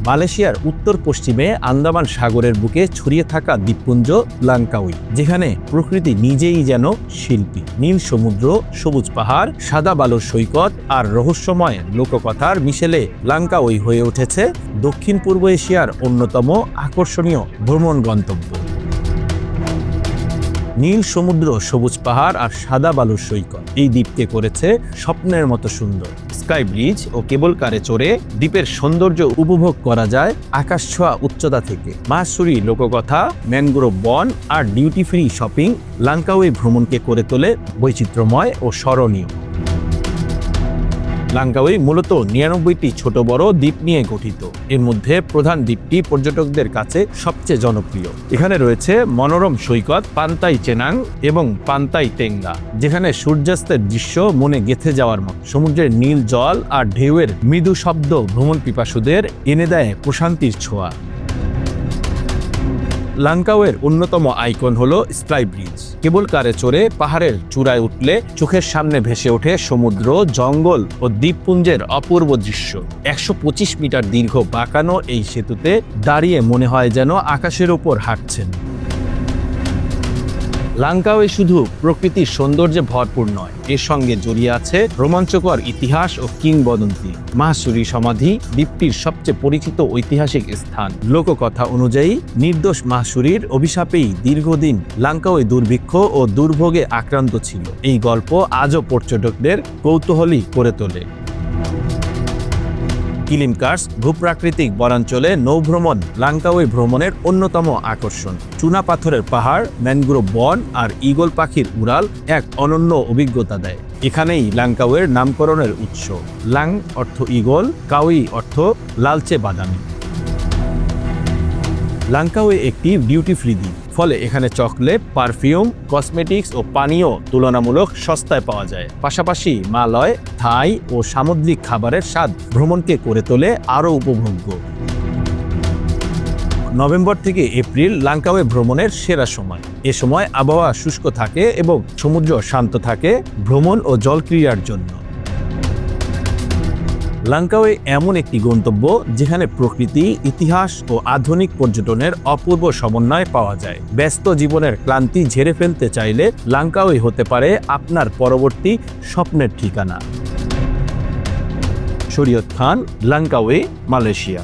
মালয়েশিয়ার উত্তর পশ্চিমে আন্দামান সাগরের বুকে ছড়িয়ে থাকা দ্বীপপুঞ্জ লাঙ্কাউই, যেখানে প্রকৃতি নিজেই যেন শিল্পী। নীল সমুদ্র, সবুজ পাহাড়, সাদা বালুর সৈকত আর রহস্যময় লোককথার মিশেলে লাঙ্কাউই হয়ে উঠেছে দক্ষিণ পূর্ব এশিয়ার অন্যতম আকর্ষণীয় ভ্রমণ গন্তব্য। নীল সমুদ্র, সবুজ পাহাড় আর সাদা বালুর সৈকত এই দ্বীপকে করেছে স্বপ্নের মতো সুন্দর। স্কাই ব্রিজ ও কেবল কারে চড়ে দ্বীপের সৌন্দর্য উপভোগ করা যায় আকাশ ছোঁয়া উচ্চতা থেকে। মাহসুরি লোককথা, ম্যানগ্রোভ বন আর ডিউটি ফ্রি শপিং লাঙ্কাউই ভ্রমণকে করে তোলে বৈচিত্র্যময় ও স্মরণীয়। লাঙ্কাউই মূলত ৯৯টি ছোট বড় দ্বীপ নিয়ে গঠিত। এর মধ্যে প্রধান দ্বীপটি পর্যটকদের কাছে সবচেয়ে জনপ্রিয়। এখানে রয়েছে মনোরম সৈকত পান্তাই চেনাং এবং পান্তাই টেঙ্গা, যেখানে সূর্যাস্তের দৃশ্য মনে গেঁথে যাওয়ার মতো। সমুদ্রের নীল জল আর ঢেউয়ের মৃদু শব্দ ভ্রমণ পিপাসুদের এনে দেয় প্রশান্তির ছোঁয়া। লাঙ্কাউয়ের অন্যতম আইকন হলো স্কাই ব্রিজ। কেবল কারে চড়ে পাহাড়ের চূড়ায় উঠলে চোখের সামনে ভেসে ওঠে সমুদ্র, জঙ্গল ও দ্বীপপুঞ্জের অপূর্ব দৃশ্য। ১২৫ মিটার দীর্ঘ বাঁকানো এই সেতুতে দাঁড়িয়ে মনে হয় যেন আকাশের ওপর হাঁটছেন। লাঙ্কাউই শুধু প্রকৃতির সৌন্দর্যে ভরপুর নয়, এর সঙ্গে জড়িয়ে আছে রোমাঞ্চকর ইতিহাস ও কিংবদন্তি। মাহসুরি সমাধি দ্বীপটির সবচেয়ে পরিচিত ঐতিহাসিক স্থান। লোককথা অনুযায়ী নির্দোষ মাহসুরির অভিশাপেই দীর্ঘদিন লাঙ্কাউই দুর্ভিক্ষ ও দুর্ভোগে আক্রান্ত ছিল। এই গল্প আজও পর্যটকদের কৌতূহলী করে তোলে। কিলিমকার্স ভূপ্রাকৃতিক বনাঞ্চলে নৌভ্রমণ লাঙ্কাউই ভ্রমণের অন্যতম আকর্ষণ। চুনা পাথরের পাহাড়, ম্যানগ্রোভ বন আর ঈগল পাখির উড়াল এক অনন্য অভিজ্ঞতা দেয়। এখানেই লাঙ্কাউইয়ের নামকরণের উৎস। লাং অর্থ ঈগল, কাউই অর্থ লালচে বাদামি। লাঙ্কাউই একটি ডিউটি ফ্রি দ্বীপ, ফলে এখানে চকলেট, পারফিউম, কসমেটিক্স ও পানীয় তুলনামূলক সস্তায় পাওয়া যায়। পাশাপাশি মালয়, থাই ও সামুদ্রিক খাবারের স্বাদ ভ্রমণকে করে তোলে আরও উপভোগ্য। নভেম্বর থেকে এপ্রিল লাঙ্কাউই ভ্রমণের সেরা সময়। এ সময় আবহাওয়া শুষ্ক থাকে এবং সমুদ্র শান্ত থাকে ভ্রমণ ও জলক্রীড়ার জন্য। লাঙ্কাউই এমন একটি গন্তব্য যেখানে প্রকৃতি, ইতিহাস ও আধুনিক পর্যটনের অপূর্ব সমন্বয় পাওয়া যায়। ব্যস্ত জীবনের ক্লান্তি ঝেড়ে ফেলতে চাইলে লাঙ্কাউই হতে পারে আপনার পরবর্তী স্বপ্নের ঠিকানা। শরীয়ত খান, লাঙ্কাউই, মালয়েশিয়া।